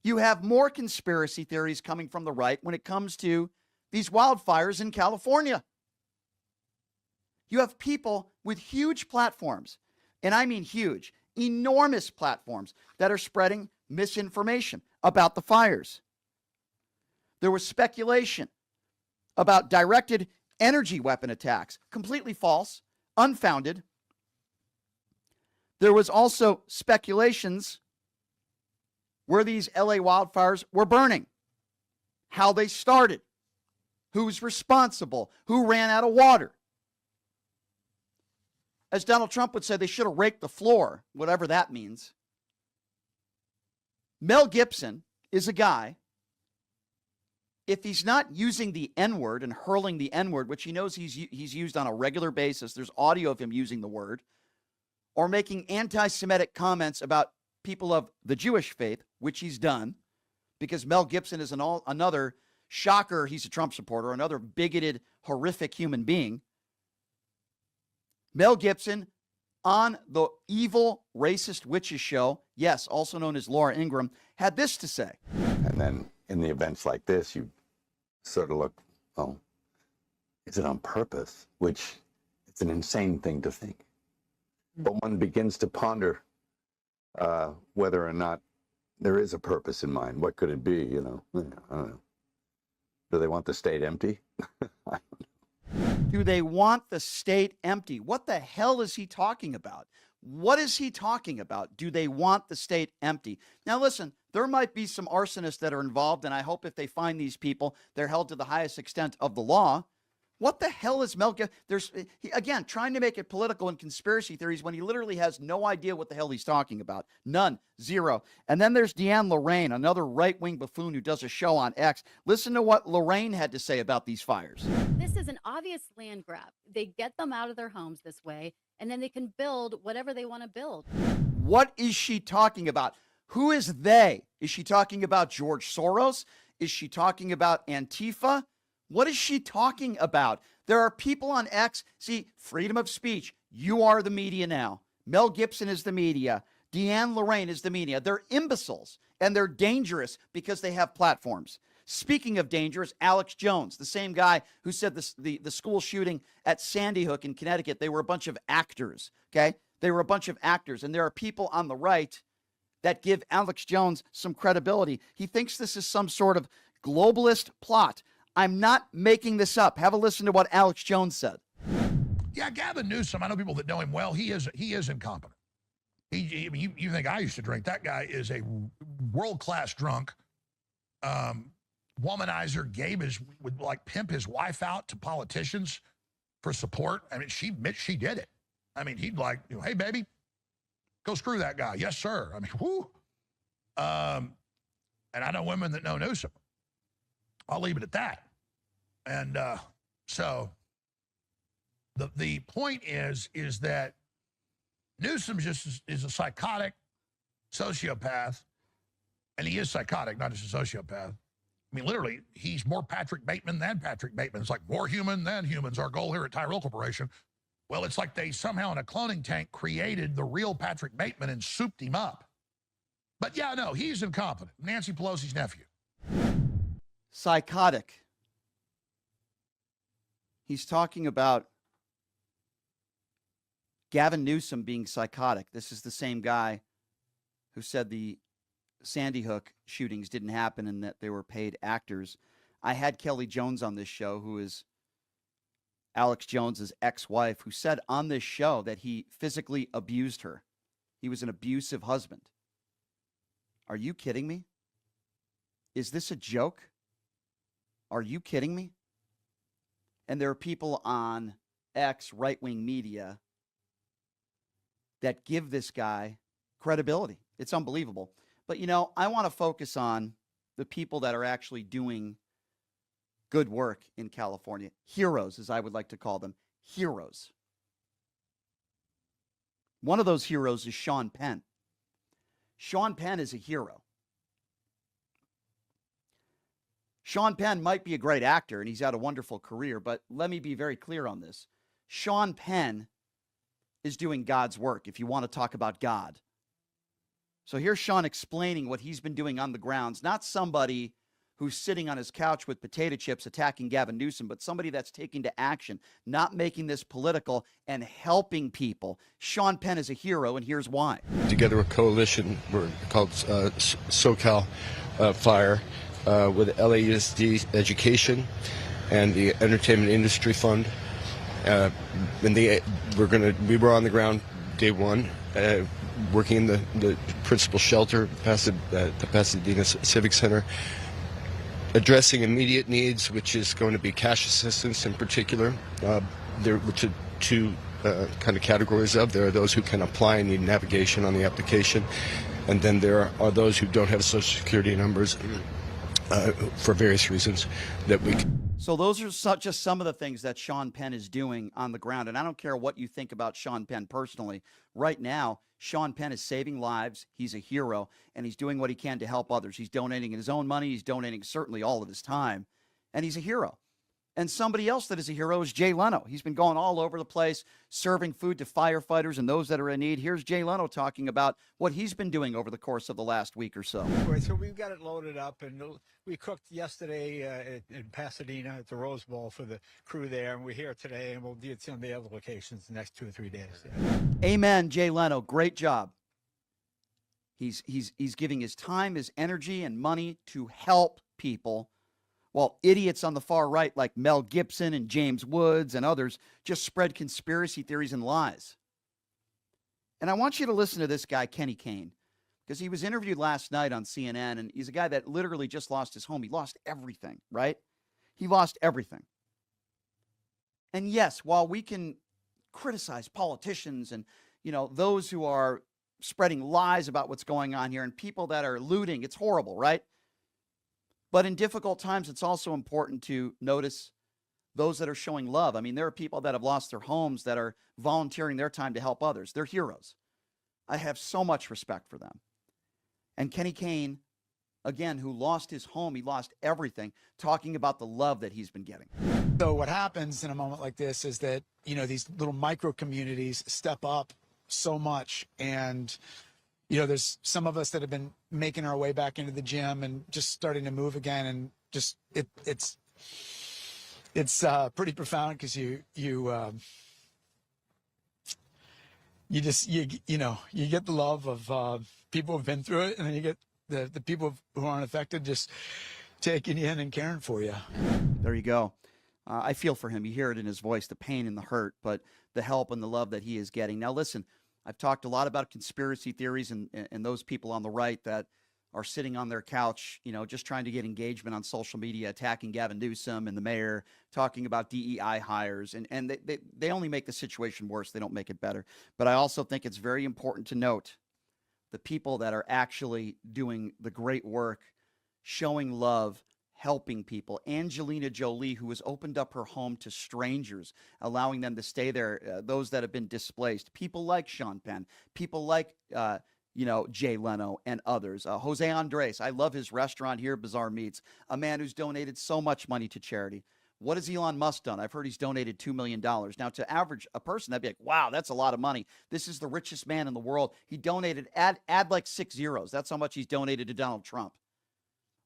You have more conspiracy theories coming from the right when it comes to these wildfires in California. You have people with huge platforms, and I mean huge, enormous platforms that are spreading misinformation about the fires. There was speculation about directed energy weapon attacks, completely false, unfounded. There was also speculations where these LA wildfires were burning, how they started, who's responsible, who ran out of water. As Donald Trump would say, they should have raked the floor, whatever that means. Mel Gibson is a guy, if he's not using the N-word and hurling the N-word, which he knows he's used on a regular basis, there's audio of him using the word, or making anti-Semitic comments about people of the Jewish faith, which he's done, because Mel Gibson is another shocker, he's a Trump supporter, another bigoted, horrific human being. Mel Gibson on the evil, racist witches show, yes, also known as Laura Ingraham, had this to say. And then in the events like this, you sort of look, oh, is it on purpose? Which it's an insane thing to think. But one begins to ponder whether or not there is a purpose in mind. What could it be, you know? I don't know. Do they want the state empty? I don't know. Do they want the state empty? What the hell is he talking about? What is he talking about? Do they want the state empty? Now, listen, there might be some arsonists that are involved, and I hope if they find these people, they're held to the highest extent of the law. What the hell is Mel Gibson? Again, trying to make it political and conspiracy theories when he literally has no idea what the hell he's talking about. None. Zero. And then there's Deanne Lorraine, another right-wing buffoon who does a show on X. Listen to what Lorraine had to say about these fires. This is an obvious land grab. They get them out of their homes this way, and then they can build whatever they want to build. What is she talking about? Who is they? Is she talking about George Soros? Is she talking about Antifa? What is she talking about? There are people on X. See, freedom of speech. You are the media now. Mel Gibson is the media. Deanne Lorraine is the media. They're imbeciles, and they're dangerous because they have platforms. Speaking of dangerous, Alex Jones, the same guy who said the school shooting at Sandy Hook in Connecticut, they were a bunch of actors, okay? They were a bunch of actors, and there are people on the right that give Alex Jones some credibility. He thinks this is some sort of globalist plot. I'm not making this up. Have a listen to what Alex Jones said. Yeah, Gavin Newsom, I know people that know him well. He is incompetent. You think I used to drink. That guy is a world-class drunk, womanizer. Would like pimp his wife out to politicians for support. I mean, she admits she did it. I mean, he'd like, hey, baby, go screw that guy. Yes, sir. I mean, whoo. And I know women that know Newsom. I'll leave it at that. And so the point is that Newsom just is a psychotic sociopath, and he is psychotic, not just a sociopath. I mean, literally, he's more Patrick Bateman than Patrick Bateman. It's like more human than humans. Our goal here at Tyrell Corporation. Well, it's like they somehow in a cloning tank created the real Patrick Bateman and souped him up. But yeah, no, he's incompetent. Nancy Pelosi's nephew. Psychotic. He's talking about Gavin Newsom being psychotic. This is the same guy who said the Sandy Hook shootings didn't happen and that they were paid actors. I had Kelly Jones on this show, who is Alex Jones's ex-wife, who said on this show that he physically abused her. He was an abusive husband. Are you kidding me? Is this a joke? Are you kidding me? And there are people on X, right-wing media, that give this guy credibility. It's unbelievable. But, you know, I want to focus on the people that are actually doing good work in California. Heroes, as I would like to call them. Heroes. One of those heroes is Sean Penn. Sean Penn is a hero. Sean Penn might be a great actor, and he's had a wonderful career, but let me be very clear on this. Sean Penn is doing God's work, if you want to talk about God. So here's Sean explaining what he's been doing on the grounds, not somebody who's sitting on his couch with potato chips attacking Gavin Newsom, but somebody that's taking to action, not making this political and helping people. Sean Penn is a hero, and here's why. Together a coalition we're called SoCal Fire with LAUSD Education and the Entertainment Industry Fund. And we were on the ground day one, working in the principal shelter, the Pasadena Civic Center, addressing immediate needs, which is going to be cash assistance in particular. There are two kind of categories of. There are those who can apply and need navigation on the application, and then there are those who don't have Social Security numbers for various reasons that we can. So those are just some of the things that Sean Penn is doing on the ground. And I don't care what you think about Sean Penn personally. Right now, Sean Penn is saving lives. He's a hero, and he's doing what he can to help others. He's donating his own money. He's donating certainly all of his time, and he's a hero. And somebody else that is a hero is Jay Leno. He's been going all over the place, serving food to firefighters and those that are in need. Here's Jay Leno talking about what he's been doing over the course of the last week or so. Right, so we've got it loaded up, and we cooked yesterday in Pasadena at the Rose Bowl for the crew there, and we're here today, and we'll do it on the other locations the next 2 or 3 days. Yeah. Amen, Jay Leno. Great job. He's giving his time, his energy, and money to help people, while idiots on the far right like Mel Gibson and James Woods and others just spread conspiracy theories and lies. And I want you to listen to this guy, Kenny Kane, because he was interviewed last night on CNN, and he's a guy that literally just lost his home. He lost everything, right? He lost everything. And yes, while we can criticize politicians and, those who are spreading lies about what's going on here and people that are looting, it's horrible, right? But in difficult times, it's also important to notice those that are showing love. I mean, there are people that have lost their homes that are volunteering their time to help others. They're heroes. I have so much respect for them. And Kenny Kane, again, who lost his home, he lost everything, talking about the love that he's been getting. So what happens in a moment like this is that, these little micro communities step up so much, and there's some of us that have been making our way back into the gym and just starting to move again, and just it's pretty profound because you get the love of people who've been through it, and then you get the people who aren't affected just taking you in and caring for you. There you go. I feel for him. You hear it in his voice, the pain and the hurt, but the help and the love that he is getting. Now, listen, I've talked a lot about conspiracy theories and those people on the right that are sitting on their couch, just trying to get engagement on social media, attacking Gavin Newsom and the mayor, talking about DEI hires. And they only make the situation worse. They don't make it better. But I also think it's very important to note the people that are actually doing the great work, showing love, helping people. Angelina Jolie, who has opened up her home to strangers, allowing them to stay there, those that have been displaced. People like Sean Penn, people like, Jay Leno and others. Jose Andres, I love his restaurant here, Bizarre Meats, a man who's donated so much money to charity. What has Elon Musk done? I've heard he's donated $2 million. Now, to average a person, that'd be like, wow, that's a lot of money. This is the richest man in the world. He donated, add like 6 zeros. That's how much he's donated to Donald Trump.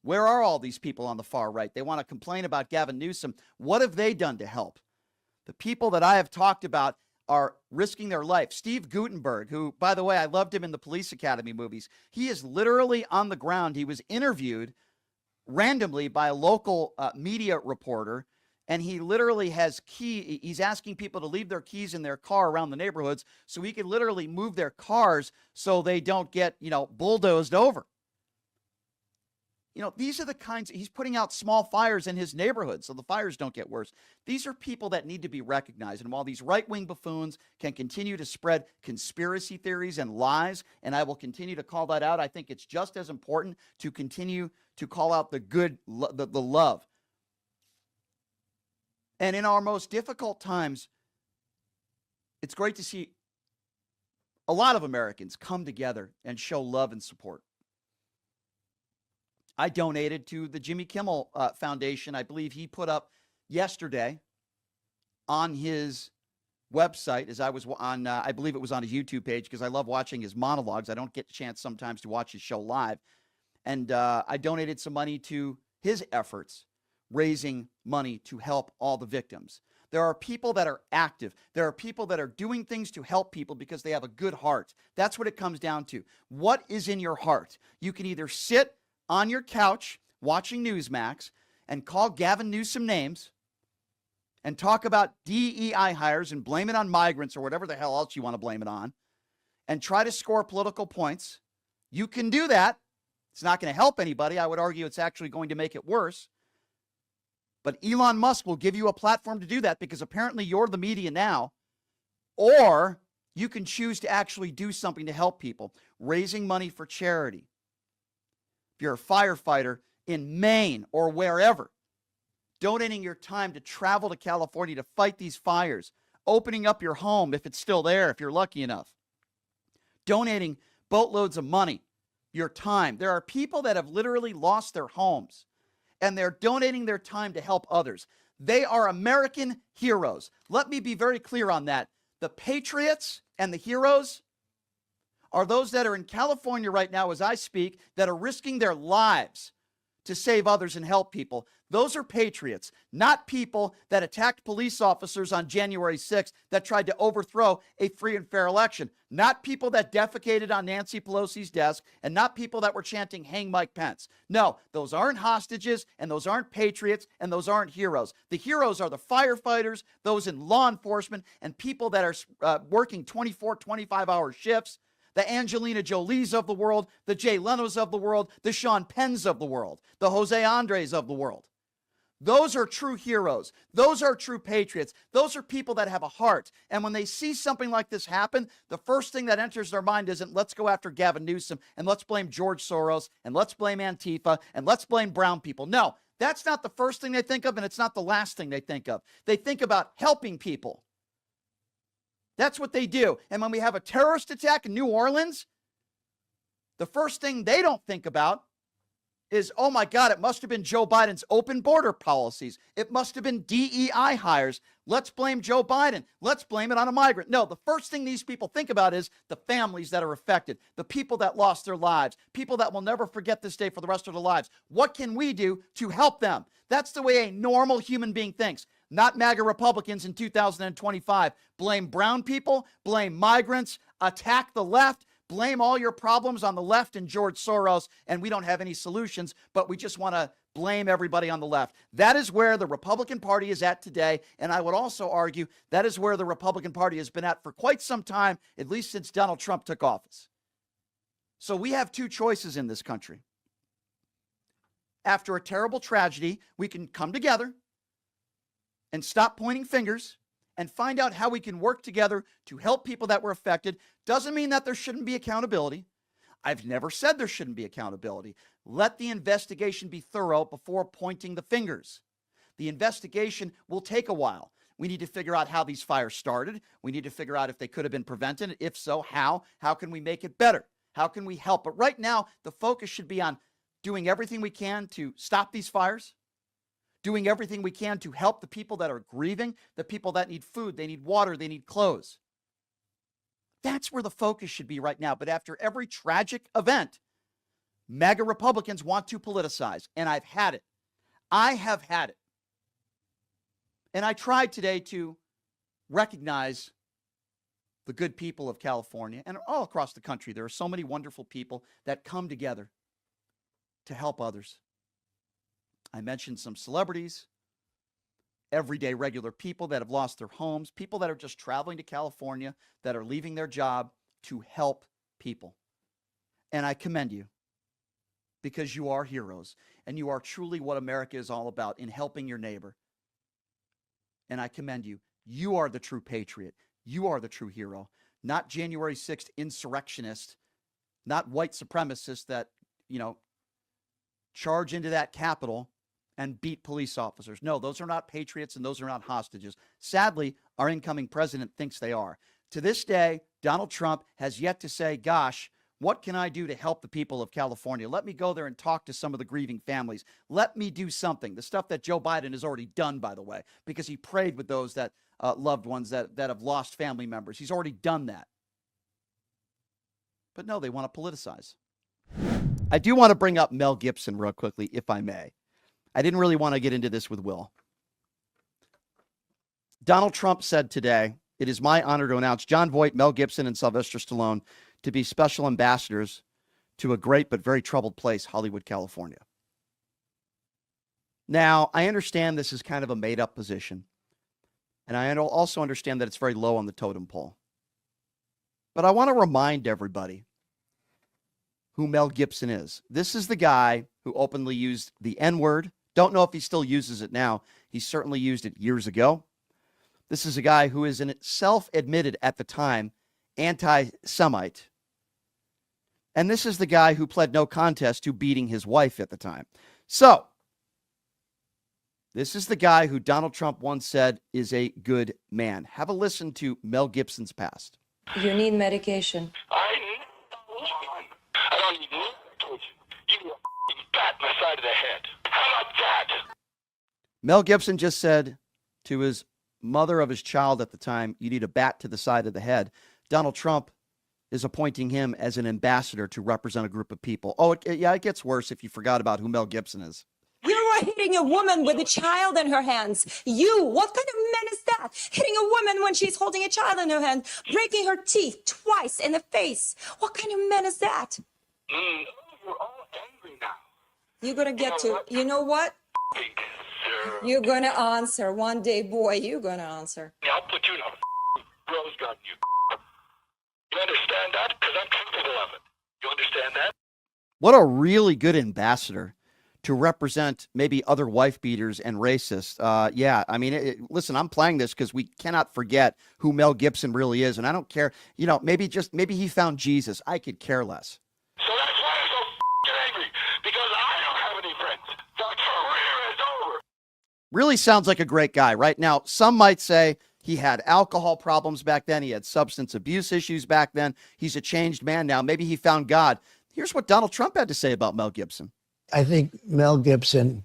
Where are all these people on the far right? They want to complain about Gavin Newsom. What have they done to help? The people that I have talked about are risking their life. Steve Guttenberg, who, by the way, I loved him in the Police Academy movies. He is literally on the ground. He was interviewed randomly by a local media reporter, and he literally has he's asking people to leave their keys in their car around the neighborhoods so he can literally move their cars so they don't get, bulldozed over. These are the kinds, he's putting out small fires in his neighborhood so the fires don't get worse. These are people that need to be recognized. And while these right-wing buffoons can continue to spread conspiracy theories and lies, and I will continue to call that out, I think it's just as important to continue to call out the good, the love. And in our most difficult times, it's great to see a lot of Americans come together and show love and support. I donated to the Jimmy Kimmel Foundation. I believe he put up yesterday on his website as I was on, I believe it was on his YouTube page, because I love watching his monologues. I don't get a chance sometimes to watch his show live. And I donated some money to his efforts, raising money to help all the victims. There are people that are active. There are people that are doing things to help people because they have a good heart. That's what it comes down to. What is in your heart? You can either sit on your couch watching Newsmax and call Gavin Newsom names and talk about DEI hires and blame it on migrants or whatever the hell else you want to blame it on and try to score political points. You can do that. It's not going to help anybody. I would argue it's actually going to make it worse. But Elon Musk will give you a platform to do that because apparently you're the media now. Or you can choose to actually do something to help people, raising money for charity. If you're a firefighter in Maine or wherever, donating your time to travel to California to fight these fires, opening up your home if it's still there, if you're lucky enough, donating boatloads of money, your time. There are people that have literally lost their homes, and they're donating their time to help others. They are American heroes. Let me be very clear on that. The patriots and the heroes are those that are in California right now as I speak, that are risking their lives to save others and help people. Those are patriots, not people that attacked police officers on January 6th that tried to overthrow a free and fair election. Not people that defecated on Nancy Pelosi's desk, and not people that were chanting, "Hang Mike Pence." No, those aren't hostages, and those aren't patriots, and those aren't heroes. The heroes are the firefighters, those in law enforcement, and people that are working 24, 25-hour shifts. The Angelina Jolies of the world, the Jay Lenos of the world, the Sean Penns of the world, the Jose Andres of the world. Those are true heroes. Those are true patriots. Those are people that have a heart. And when they see something like this happen, the first thing that enters their mind isn't, let's go after Gavin Newsom and let's blame George Soros and let's blame Antifa and let's blame brown people. No, that's not the first thing they think of, and it's not the last thing they think of. They think about helping people. That's what they do. And when we have a terrorist attack in New Orleans, the first thing they don't think about is, oh my God, it must have been Joe Biden's open border policies. It must have been DEI hires. Let's blame Joe Biden. Let's blame it on a migrant. No, the first thing these people think about is the families that are affected, the people that lost their lives, people that will never forget this day for the rest of their lives. What can we do to help them? That's the way a normal human being thinks. Not MAGA Republicans in 2025. Blame brown people, blame migrants, attack the left, blame all your problems on the left and George Soros, and we don't have any solutions, but we just want to blame everybody on the left. That is where the Republican Party is at today, and I would also argue that is where the Republican Party has been at for quite some time, at least since Donald Trump took office. So we have two choices in this country. After a terrible tragedy, we can come together and stop pointing fingers and find out how we can work together to help people that were affected. Doesn't mean that there shouldn't be accountability. I've never said there shouldn't be accountability. Let the investigation be thorough before pointing the fingers. The investigation will take a while. We need to figure out how these fires started. We need to figure out if they could have been prevented. If so, how? How can we make it better? How can we help? But right now, the focus should be on doing everything we can to stop these fires, doing everything we can to help the people that are grieving, the people that need food, they need water, they need clothes. That's where the focus should be right now. But after every tragic event, MAGA Republicans want to politicize, and I've had it. I have had it. And I tried today to recognize the good people of California and all across the country. There are so many wonderful people that come together to help others. I mentioned some celebrities, everyday regular people that have lost their homes, people that are just traveling to California, that are leaving their job to help people. And I commend you because you are heroes and you are truly what America is all about, in helping your neighbor. And I commend you. You are the true patriot. You are the true hero, not January 6th insurrectionist, not white supremacists that, charge into that Capitol and beat police officers. No, those are not patriots and those are not hostages. Sadly, our incoming president thinks they are. To this day, Donald Trump has yet to say, gosh, What can I do to help the people of California? Let me go there and talk to some of the grieving families. Let me do something. The stuff that Joe Biden has already done, by the way, because he prayed with those that loved ones that have lost family members. He's already done that. But no, they want to politicize. I do want to bring up Mel Gibson real quickly, if I may. I didn't really want to get into this with Will. Donald Trump said today, "It is my honor to announce John Voight, Mel Gibson, and Sylvester Stallone to be special ambassadors to a great but very troubled place, Hollywood, California." Now, I understand this is kind of a made-up position, and I also understand that it's very low on the totem pole. But I want to remind everybody who Mel Gibson is. This is the guy who openly used the N-word. Don't know if he still uses it now. He certainly used it years ago. This is a guy who is self-admitted at the time anti-Semite. And this is the guy who pled no contest to beating his wife at the time. So, this is the guy who Donald Trump once said is a good man. Have a listen to Mel Gibson's past. You need medication. I need one. I don't need medication. You need a bat in the side of the head. How about that? Mel Gibson just said to his mother of his child at the time, "You need a bat to the side of the head." Donald Trump is appointing him as an ambassador to represent a group of people. Oh, it gets worse if you forgot about who Mel Gibson is. You are hitting a woman with a child in her hands. What kind of man is that? Hitting a woman when she's holding a child in her hand, breaking her teeth twice in the face. What kind of man is that? You're all angry now. You're gonna get to, you know what? Big sir. You're gonna answer one day, boy. You're gonna answer. Yeah, I'll put you in a rose garden, you. You understand that? Because I'm capable of it. You understand that? What a really good ambassador to represent maybe other wife beaters and racists. Yeah, I mean, listen, I'm playing this because we cannot forget who Mel Gibson really is. And I don't care, maybe he found Jesus. I could care less. So that's why I'm so angry. Because I don't have any friends. The career is over. Really sounds like a great guy. Right now, some might say he had alcohol problems back then. He had substance abuse issues back then. He's a changed man now. Maybe he found God. Here's what Donald Trump had to say about Mel Gibson. I think Mel Gibson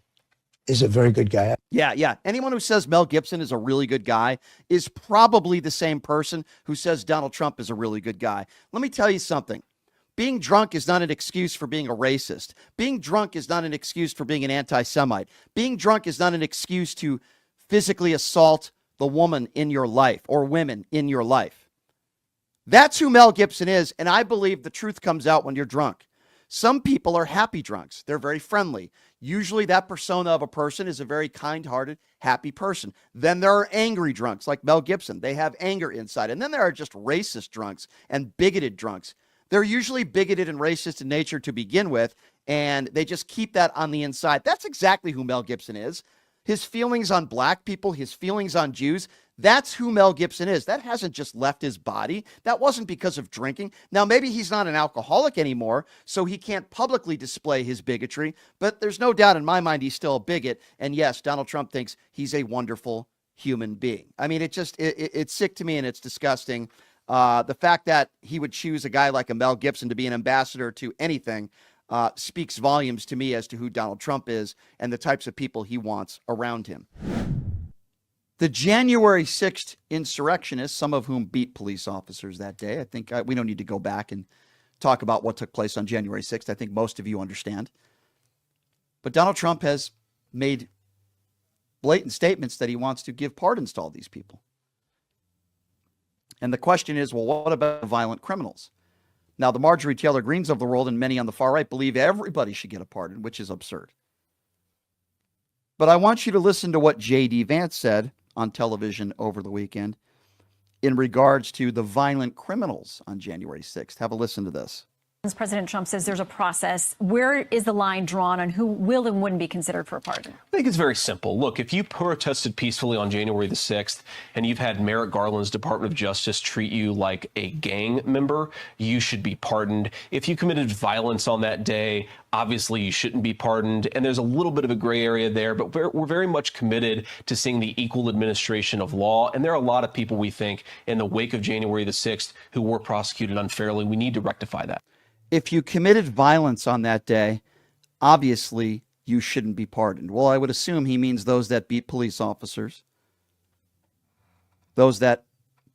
is a very good guy. Yeah. Anyone who says Mel Gibson is a really good guy is probably the same person who says Donald Trump is a really good guy. Let me tell you something. Being drunk is not an excuse for being a racist. Being drunk is not an excuse for being an anti-Semite. Being drunk is not an excuse to physically assault the woman in your life or women in your life. That's who Mel Gibson is, and I believe the truth comes out when you're drunk. Some people are happy drunks. They're very friendly. Usually that persona of a person is a very kind-hearted, happy person. Then there are angry drunks like Mel Gibson. They have anger inside. And then there are just racist drunks and bigoted drunks. They're usually bigoted and racist in nature to begin with, and they just keep that on the inside. That's exactly who Mel Gibson is. His feelings on black people, his feelings on Jews, that's who Mel Gibson is. That hasn't just left his body. That wasn't because of drinking. Now, maybe he's not an alcoholic anymore, so he can't publicly display his bigotry, but there's no doubt in my mind he's still a bigot. And yes, Donald Trump thinks he's a wonderful human being. I mean, it's sick to me and it's disgusting. The fact that he would choose a guy like a Mel Gibson to be an ambassador to anything speaks volumes to me as to who Donald Trump is and the types of people he wants around him. The January 6th insurrectionists, some of whom beat police officers that day, I think we don't need to go back and talk about what took place on January 6th. I think most of you understand. But Donald Trump has made blatant statements that he wants to give pardons to all these people. And the question is, well, what about violent criminals? Now, the Marjorie Taylor Greens of the world and many on the far right believe everybody should get a pardon, which is absurd. But I want you to listen to what J.D. Vance said on television over the weekend in regards to the violent criminals on January 6th. Have a listen to this. President Trump says there's a process. Where is the line drawn on who will and wouldn't be considered for a pardon? I think it's very simple. Look, if you protested peacefully on January the 6th and you've had Merrick Garland's Department of Justice treat you like a gang member, you should be pardoned. If you committed violence on that day, obviously you shouldn't be pardoned. And there's a little bit of a gray area there, but we're very much committed to seeing the equal administration of law. And there are a lot of people, we think, in the wake of January the 6th who were prosecuted unfairly. We need to rectify that. if you committed violence on that day, obviously you shouldn't be pardoned. Well, I would assume he means those that beat police officers, those that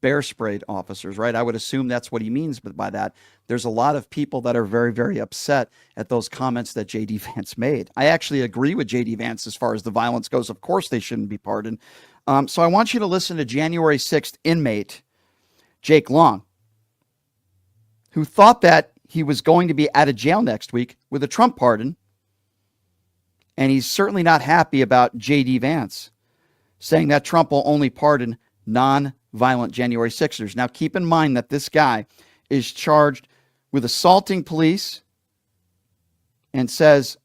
bear sprayed officers, right? I would assume that's what he means by that. There's a lot of people that are very, very upset at those comments that J.D. Vance made. I actually agree with J.D. Vance as far as the violence goes. Of course they shouldn't be pardoned. So I want you to listen to January 6th inmate Jake Long, who thought that he was going to be out of jail next week with a Trump pardon. And he's certainly not happy about J.D. Vance saying that Trump will only pardon non-violent January 6ers. Now, keep in mind that this guy is charged with assaulting police and says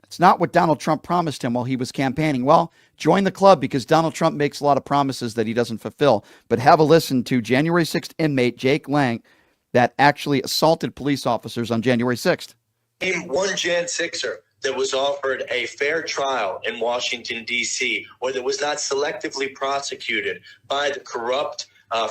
it's not what Donald Trump promised him while he was campaigning. Well, join the club because Donald Trump makes a lot of promises that he doesn't fulfill. But have a listen to January 6th inmate Jake Lang that actually assaulted police officers on January 6th. Name one Jan 6er that was offered a fair trial in Washington, D.C., or that was not selectively prosecuted by the corrupt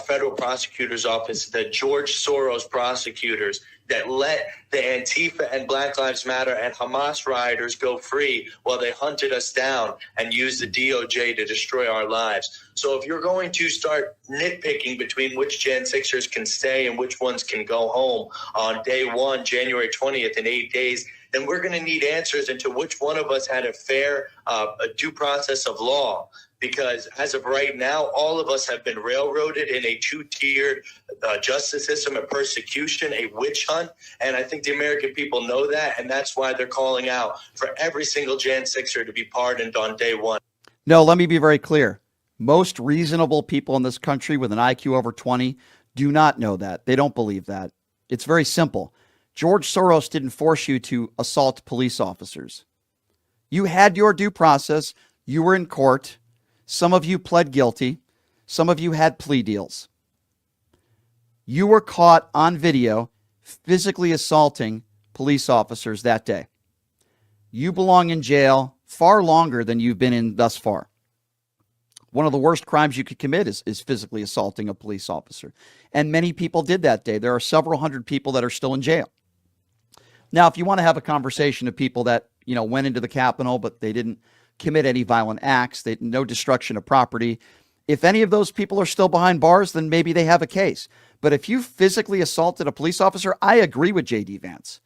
federal prosecutor's office, the George Soros prosecutors that let the Antifa and Black Lives Matter and Hamas rioters go free while they hunted us down and used the DOJ to destroy our lives. So if you're going to start nitpicking between which Jan 6ers can stay and which ones can go home on day one, January 20th, in 8 days, then we're going to need answers into which one of us had a fair due process of law. Because as of right now, all of us have been railroaded in a two-tiered justice system, a persecution, a witch hunt. And I think the American people know that. And that's why they're calling out for every single Jan 6er to be pardoned on day one. No, let me be very clear. Most reasonable people in this country with an IQ over 20 do not know that. They don't believe that. It's very simple. George Soros didn't force you to assault police officers. You had your due process. You were in court. Some of you pled guilty. Some of you had plea deals. You were caught on video physically assaulting police officers that day. You belong in jail far longer than you've been in thus far. One of the worst crimes you could commit is physically assaulting a police officer. And many people did that day. There are several hundred people that are still in jail. Now, if you want to have a conversation of people that, went into the Capitol, but they didn't commit any violent acts, no destruction of property. If any of those people are still behind bars, then maybe they have a case. But if you physically assaulted a police officer, I agree with J.D. Vance.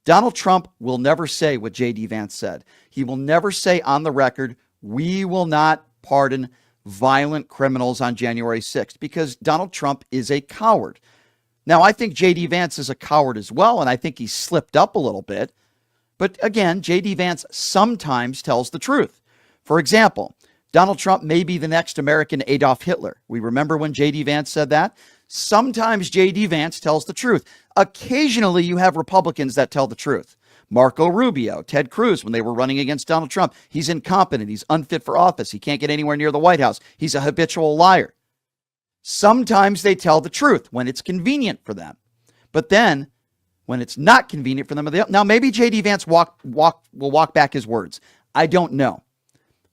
Donald Trump will never say what J.D. Vance said. He will never say on the record, we will not pardon violent criminals on January 6th, because Donald Trump is a coward. Now, I think J.D. Vance is a coward as well, and I think he slipped up a little bit. But again, J.D. Vance sometimes tells the truth. For example, Donald Trump may be the next American Adolf Hitler. We remember when J.D. Vance said that? Sometimes J.D. Vance tells the truth. Occasionally, you have Republicans that tell the truth. Marco Rubio, Ted Cruz, when they were running against Donald Trump, he's incompetent. He's unfit for office. He can't get anywhere near the White House. He's a habitual liar. Sometimes they tell the truth when it's convenient for them. But then, when it's not convenient for them. Now, maybe J.D. Vance will walk back his words. I don't know.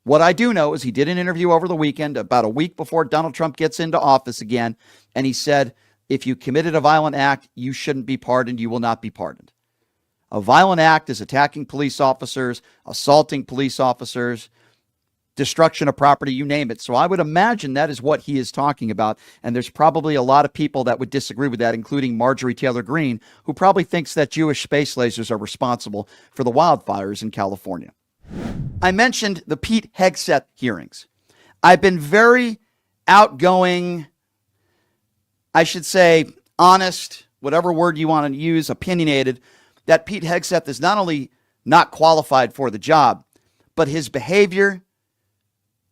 What I do know is he did an interview over the weekend, about a week before Donald Trump gets into office again, and he said, if you committed a violent act, you shouldn't be pardoned. You will not be pardoned. A violent act is attacking police officers, assaulting police officers, destruction of property, you name it. So I would imagine that is what he is talking about. And there's probably a lot of people that would disagree with that, including Marjorie Taylor Greene, who probably thinks that Jewish space lasers are responsible for the wildfires in California. I mentioned the Pete Hegseth hearings. I've been very outgoing, I should say honest, whatever word you want to use, opinionated, that Pete Hegseth is not only not qualified for the job, but his behavior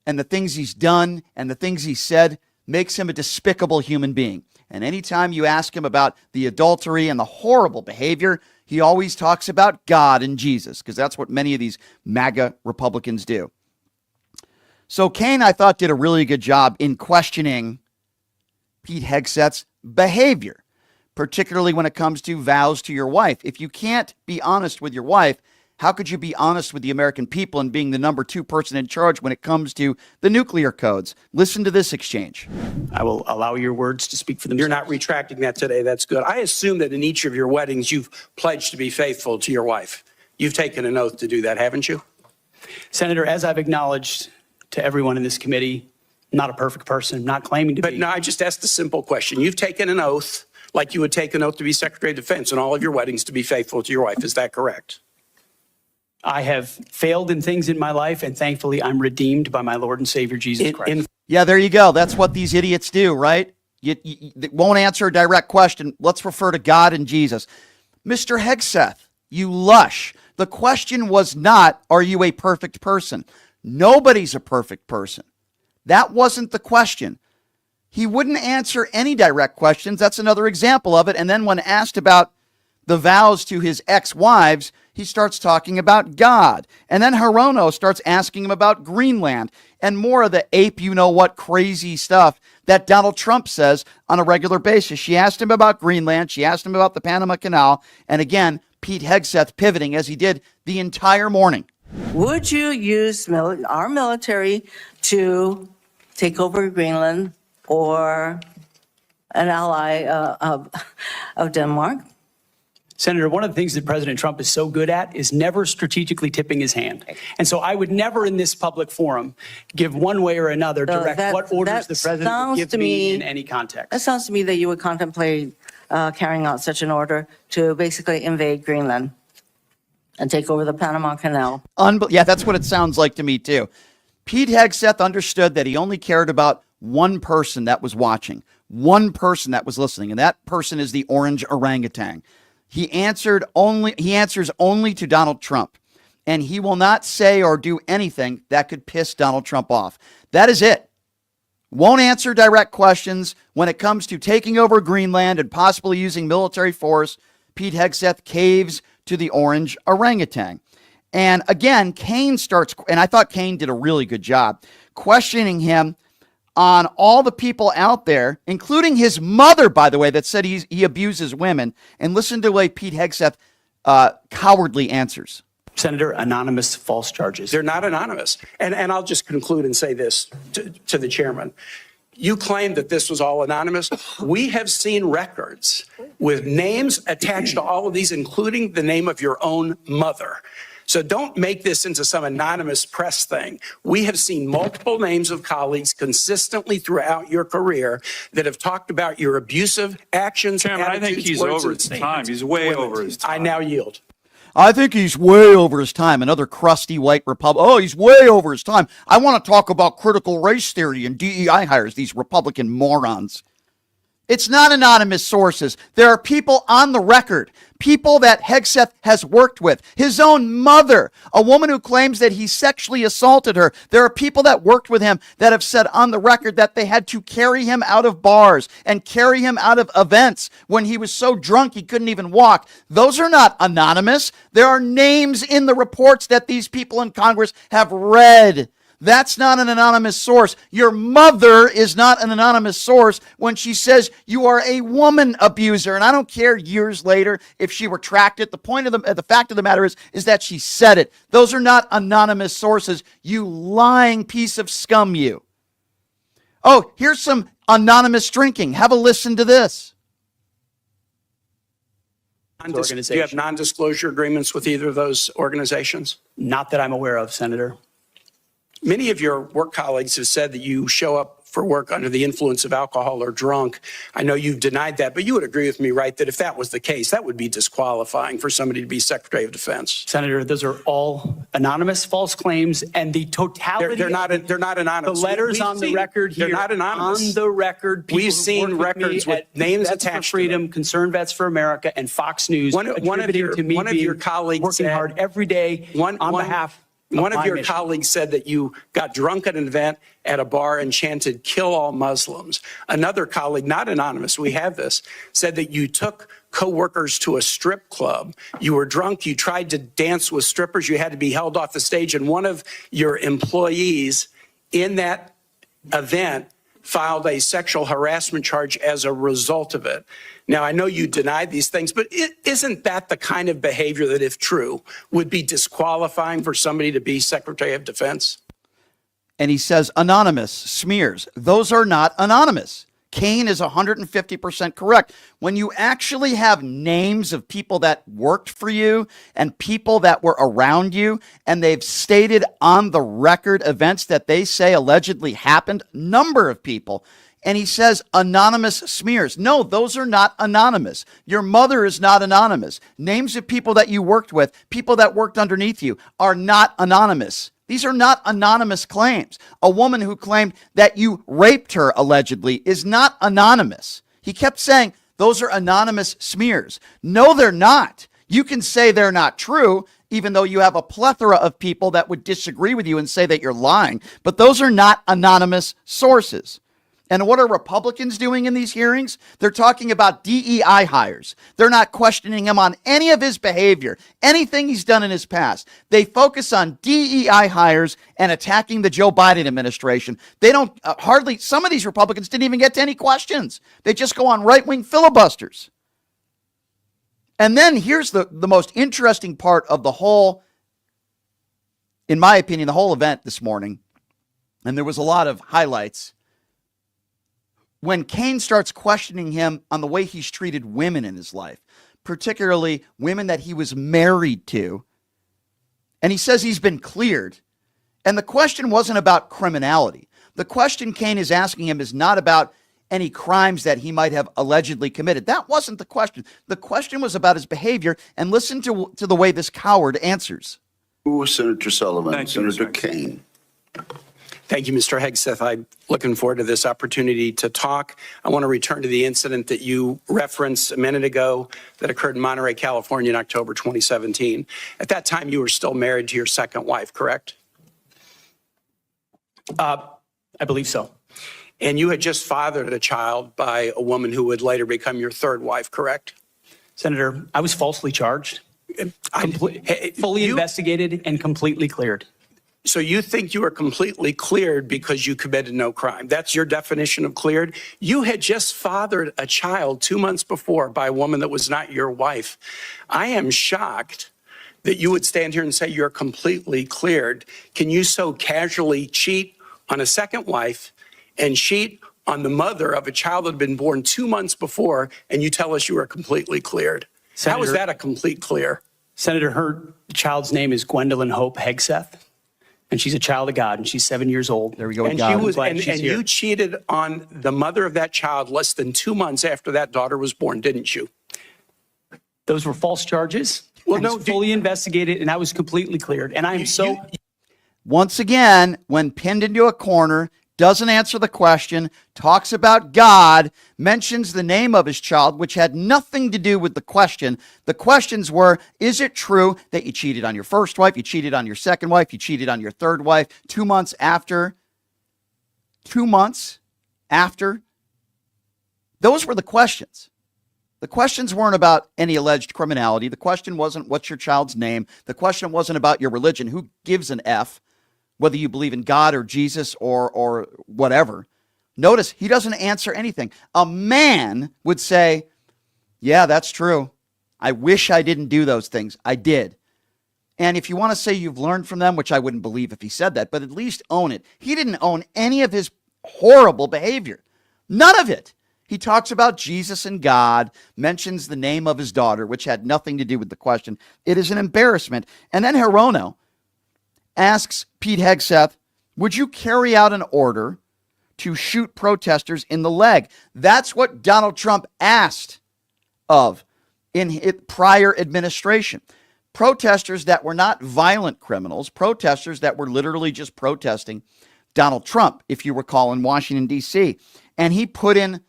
and the things he's done and the things he said makes him a despicable human being. And anytime you ask him about the adultery and the horrible behavior, he always talks about God and Jesus, because that's what many of these MAGA Republicans do. So Kane, I thought, did a really good job in questioning Pete Hegseth's behavior, particularly when it comes to vows to your wife. If you can't be honest with your wife, How could you be honest with the American people and being the number 2 person in charge when it comes to the nuclear codes? Listen to this exchange. I will allow your words to speak for themselves. You're not retracting that today. That's good. I assume that in each of your weddings, you've pledged to be faithful to your wife. You've taken an oath to do that, haven't you? Senator, as I've acknowledged to everyone in this committee, not a perfect person, not claiming to be. But no, I just asked a simple question. You've taken an oath like you would take an oath to be Secretary of Defense in all of your weddings to be faithful to your wife. Is that correct? I have failed in things in my life, and thankfully I'm redeemed by my Lord and Savior, Jesus Christ. Yeah, there you go. That's what these idiots do, right? They won't answer a direct question. Let's refer to God and Jesus. Mr. Hegseth, you lush. The question was not, are you a perfect person? Nobody's a perfect person. That wasn't the question. He wouldn't answer any direct questions. That's another example of it. And then when asked about the vows to his ex-wives, he starts talking about God. And then Hirono starts asking him about Greenland and more of the ape you-know-what crazy stuff that Donald Trump says on a regular basis. She asked him about Greenland. She asked him about the Panama Canal. And again, Pete Hegseth pivoting as he did the entire morning. Would you use our military to take over Greenland or an ally of Denmark? Senator, one of the things that President Trump is so good at is never strategically tipping his hand. And so I would never in this public forum give one way or another direct what orders the president would give me in any context. That sounds to me that you would contemplate carrying out such an order to basically invade Greenland and take over the Panama Canal. Yeah, that's what it sounds like to me too. Pete Hegseth understood that he only cared about one person that was watching, one person that was listening, and that person is the orange orangutan. He answers only to Donald Trump, and he will not say or do anything that could piss Donald Trump off. That is it. Won't answer direct questions when it comes to taking over Greenland and possibly using military force. Pete Hegseth caves to the orange orangutan. And again, Kane starts, and I thought Kane did a really good job, questioning him on all the people out there, including his mother, by the way, that said he abuses women. And listen to the way Pete Hegseth cowardly answers. Senator, anonymous false charges. They're not anonymous. And I'll just conclude and say this to the chairman. You claim that this was all anonymous. We have seen records with names attached to all of these, including the name of your own mother. So don't make this into some anonymous press thing. We have seen multiple names of colleagues consistently throughout your career that have talked about your abusive actions. Chairman, I think he's over his time. He's way over his time. I now yield. I think he's way over his time. Another crusty white Republican. Oh, he's way over his time. I want to talk about critical race theory and DEI hires, these Republican morons. It's not anonymous sources. There are people on the record, people that Hegseth has worked with, his own mother, a woman who claims that he sexually assaulted her. There are people that worked with him that have said on the record that they had to carry him out of bars and carry him out of events when he was so drunk he couldn't even walk. Those are not anonymous. There are names in the reports that these people in Congress have read. That's not an anonymous source. Your mother is not an anonymous source when she says you are a woman abuser. And I don't care years later if she retracted. The point of the fact of the matter is that she said it. Those are not anonymous sources. You lying piece of scum, you. Oh, here's some anonymous drinking. Have a listen to this. Do you have non-disclosure agreements with either of those organizations? Not that I'm aware of, Senator. Many of your work colleagues have said that you show up for work under the influence of alcohol or drunk. I know you've denied that, but you would agree with me, right, that if that was the case, that would be disqualifying for somebody to be Secretary of Defense. Senator, those are all anonymous false claims, and the totality they're not anonymous. The letters on the record here, they're not anonymous. On the record, we've seen records with names attached for Freedom, Concerned Vets for America, and Fox News one of your colleagues working hard every day on behalf. One of your colleagues said that you got drunk at an event at a bar and chanted, "Kill all Muslims." Another colleague, not anonymous, we have this, said that you took coworkers to a strip club. You were drunk. You tried to dance with strippers. You had to be held off the stage. And one of your employees in that event filed a sexual harassment charge as a result of it. Now, I know you denied these things, but isn't that the kind of behavior that, if true, would be disqualifying for somebody to be Secretary of Defense? And he says anonymous smears. Those are not anonymous. Kane is 150% correct. When you actually have names of people that worked for you and people that were around you, and they've stated on the record events that they say allegedly happened, number of people, and he says anonymous smears. No, those are not anonymous. Your mother is not anonymous. Names of people that you worked with, people that worked underneath you, are not anonymous. These are not anonymous claims. A woman who claimed that you raped her allegedly is not anonymous. He kept saying those are anonymous smears. No, they're not. You can say they're not true, even though you have a plethora of people that would disagree with you and say that you're lying. But those are not anonymous sources. And what are Republicans doing in these hearings? They're talking about DEI hires. They're not questioning him on any of his behavior, anything he's done in his past. They focus on DEI hires and attacking the Joe Biden administration. They don't hardly, some of these Republicans didn't even get to any questions. They just go on right-wing filibusters. And then here's the most interesting part of the whole, in my opinion, the whole event this morning. And there was a lot of highlights. When Kane starts questioning him on the way he's treated women in his life, particularly women that he was married to, and he says he's been cleared, and the question wasn't about criminality. The question Kane is asking him is not about any crimes that he might have allegedly committed. That wasn't the question. The question was about his behavior, and listen to the way this coward answers. Senator Sullivan, Senator Kane. Thank you, Mr. Hegseth. I'm looking forward to this opportunity to talk. I want to return to the incident that you referenced a minute ago that occurred in Monterey, California in October 2017. At that time, you were still married to your second wife, correct? I believe so. And you had just fathered a child by a woman who would later become your third wife, correct? Senator, I was falsely charged, fully investigated, and completely cleared. So you think you are completely cleared because you committed no crime. That's your definition of cleared? You had just fathered a child 2 months before by a woman that was not your wife. I am shocked that you would stand here and say you're completely cleared. Can you so casually cheat on a second wife and cheat on the mother of a child that had been born 2 months before, and you tell us you are completely cleared? How is that a complete clear? Senator, her child's name is Gwendolyn Hope Hegseth. And she's a child of God, and she's 7 years old. There we go. And, you cheated on the mother of that child less than 2 months after that daughter was born, didn't you? Those were false charges. Well, no, fully investigated, and I was completely cleared. And I am Once again, when pinned into a corner, doesn't answer the question, talks about God, mentions the name of his child, which had nothing to do with the question. The questions were, is it true that you cheated on your first wife, you cheated on your second wife, you cheated on your third wife 2 months after? 2 months after? Those were the questions. The questions weren't about any alleged criminality. The question wasn't what's your child's name. The question wasn't about your religion. Who gives an F? Whether you believe in God or Jesus or whatever. Notice he doesn't answer anything. A man would say, yeah, that's true. I wish I didn't do those things. I did. And if you want to say you've learned from them, which I wouldn't believe if he said that, but at least own it. He didn't own any of his horrible behavior. None of it. He talks about Jesus and God, mentions the name of his daughter, which had nothing to do with the question. It is an embarrassment. And then Hirono asks Pete Hegseth, would you carry out an order to shoot protesters in the leg? That's what Donald Trump asked of in his prior administration. Protesters that were not violent criminals, protesters that were literally just protesting Donald Trump, if you recall, in Washington, D.C. And he put in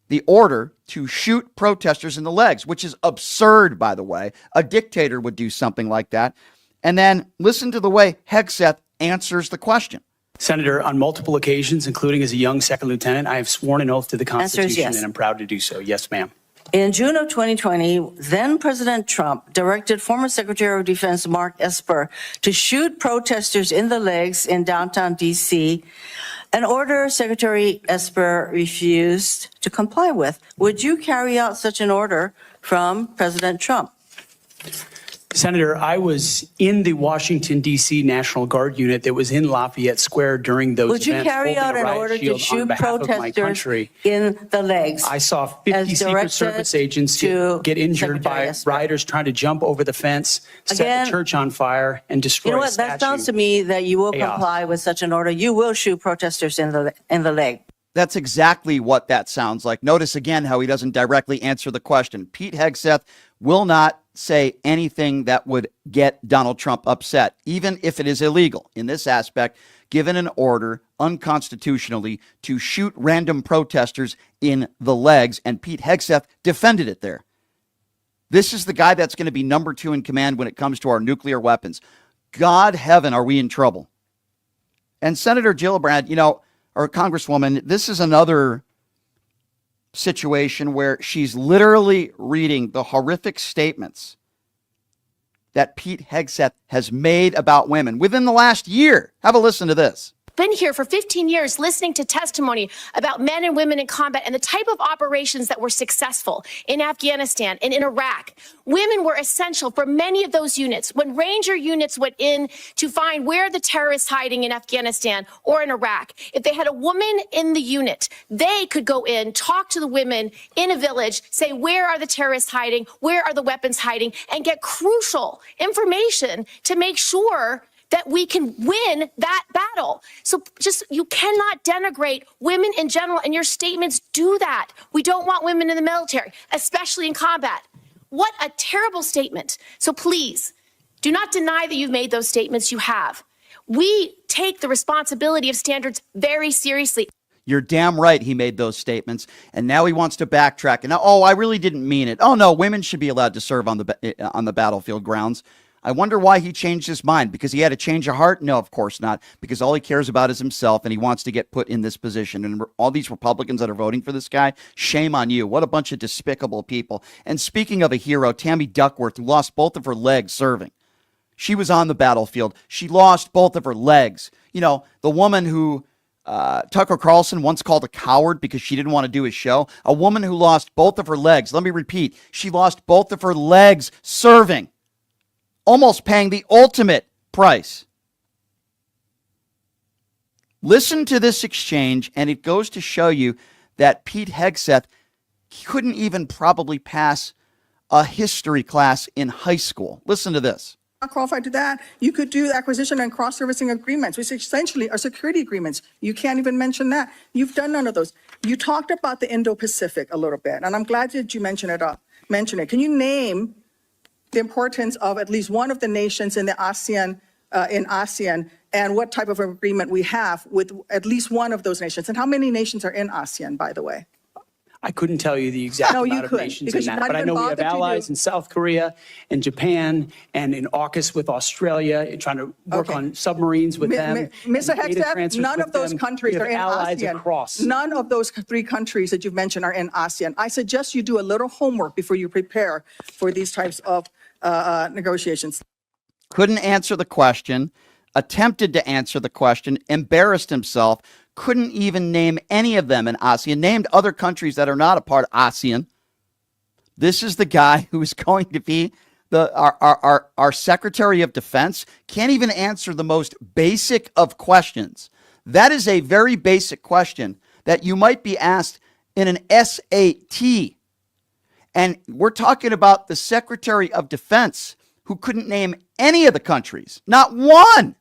the order to shoot protesters in the legs, which is absurd, by the way. A dictator would do something like that. And then listen to the way Hegseth answers the question. Senator, on multiple occasions, including as a young second lieutenant, I have sworn an oath to the Constitution, yes. and I'm proud to do so. Yes, ma'am. In June of 2020, then President Trump directed former Secretary of Defense Mark Esper to shoot protesters in the legs in downtown D.C. an order Secretary Esper refused to comply with. Would you carry out such an order from President Trump? Senator, I was in the Washington, D.C. National Guard unit that was in Lafayette Square during those Would you events, carry holding out a an riot order to shield on shoot behalf of my protesters country. in the legs? I saw 50 as Secret directed Service agents to get injured Secretary by Esper? rioters trying to jump over the fence, set Again, the church on fire, and destroy You know a what? That statue. sounds to me that you will Chaos. comply with such an order. You will shoot protesters in the leg. That's exactly what that sounds like. Notice again how he doesn't directly answer the question. Pete Hegseth will not say anything that would get Donald Trump upset, even if it is illegal in this aspect, given an order unconstitutionally to shoot random protesters in the legs, and Pete Hegseth defended it there. This is the guy that's going to be number 2 in command when it comes to our nuclear weapons. God heaven, are we in trouble? And Senator Gillibrand, or Congresswoman, this is another situation where she's literally reading the horrific statements that Pete Hegseth has made about women within the last year. Have a listen to this. Been here for 15 years listening to testimony about men and women in combat and the type of operations that were successful in Afghanistan and in Iraq. Women were essential for many of those units. When Ranger units went in to find where the terrorists hiding in Afghanistan or in Iraq, if they had a woman in the unit, they could go in, talk to the women in a village, say, where are the terrorists hiding? Where are the weapons hiding? And get crucial information to make sure that we can win that battle. So you cannot denigrate women in general, and your statements do that. We don't want women in the military, especially in combat. What a terrible statement. So please, do not deny that you've made those statements. You have. We take the responsibility of standards very seriously. You're damn right he made those statements, and now he wants to backtrack. And I really didn't mean it. Oh, no, women should be allowed to serve on the battlefield grounds. I wonder why he changed his mind. Because he had a change of heart? No, of course not. Because all he cares about is himself, and he wants to get put in this position. And all these Republicans that are voting for this guy, shame on you. What a bunch of despicable people. And speaking of a hero, Tammy Duckworth, who lost both of her legs serving. She was on the battlefield. She lost both of her legs. The woman who Tucker Carlson once called a coward because she didn't want to do his show. A woman who lost both of her legs. Let me repeat. She lost both of her legs serving. Almost paying the ultimate price. Listen to this exchange, and it goes to show you that Pete Hegseth couldn't even probably pass a history class in high school. Listen to this. Not qualified to that. You could do acquisition and cross-servicing agreements, which essentially are security agreements. You can't even mention that. You've done none of those. You talked about the Indo-Pacific a little bit, and I'm glad that you mentioned it. Can you name the importance of at least one of the nations in the ASEAN, and what type of agreement we have with at least one of those nations? And how many nations are in ASEAN, by the way? I couldn't tell you the exact amount of nations in that, but I know we have allies in South Korea and Japan and in AUKUS with Australia, and trying to work on submarines with them. Mr. and data Hegseth, transfers none with of those them. countries We are have in allies ASEAN. across. None of those 3 countries that you've mentioned are in ASEAN. I suggest you do a little homework before you prepare for these types of negotiations. Couldn't answer the question, attempted to answer the question, embarrassed himself, couldn't even name any of them in ASEAN, named other countries that are not a part of ASEAN. This is the guy who is going to be our Secretary of Defense, can't even answer the most basic of questions. That is a very basic question that you might be asked in an SAT. And we're talking about the Secretary of Defense who couldn't name any of the countries, not one.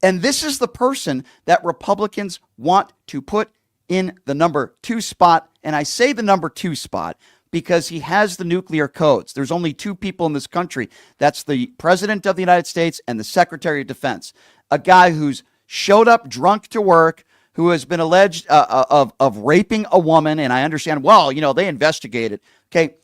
And this is the person that Republicans want to put in the number 2 spot. And I say the number 2 spot because he has the nuclear codes. There's only 2 people in this country. That's the President of the United States and the Secretary of Defense. A guy who's showed up drunk to work, who has been alleged of raping a woman. And I understand, they investigated. Okay.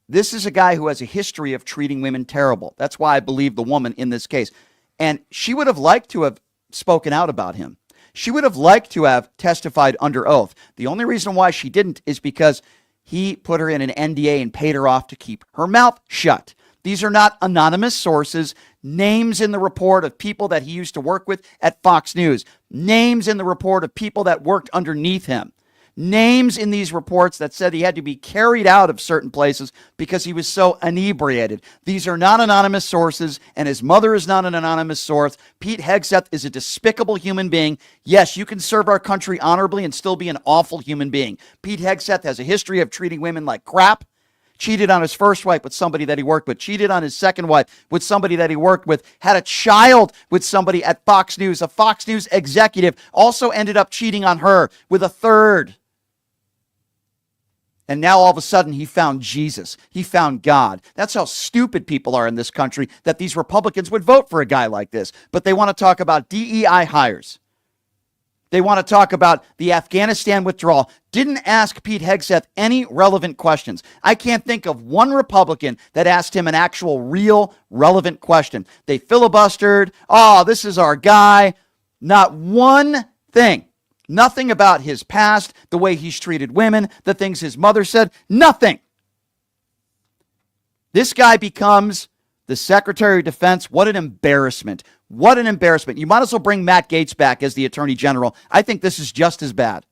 This is a guy who has a history of treating women terrible. That's why I believe the woman in this case. And she would have liked to have spoken out about him. She would have liked to have testified under oath. The only reason why she didn't is because he put her in an NDA and paid her off to keep her mouth shut. These are not anonymous sources. Names in the report of people that he used to work with at Fox News. Names in the report of people that worked underneath him. Names in these reports that said he had to be carried out of certain places because he was so inebriated. These are not anonymous sources, and his mother is not an anonymous source. Pete Hegseth is a despicable human being. Yes, you can serve our country honorably and still be an awful human being. Pete Hegseth has a history of treating women like crap. Cheated on his first wife with somebody that he worked with, cheated on his second wife with somebody that he worked with, had a child with somebody at Fox News. A Fox News executive also ended up cheating on her with a third. And now all of a sudden he found Jesus. He found God. That's how stupid people are in this country, that these Republicans would vote for a guy like this. But they want to talk about DEI hires. They want to talk about the Afghanistan withdrawal. Didn't ask Pete Hegseth any relevant questions. I can't think of one Republican that asked him an actual, real, relevant question. They filibustered. Oh, this is our guy. Not one thing. Nothing about his past, the way he's treated women, the things his mother said. Nothing. This guy becomes the Secretary of Defense. What an embarrassment. What an embarrassment. You might as well bring Matt Gaetz back as the Attorney General. I think this is just as bad.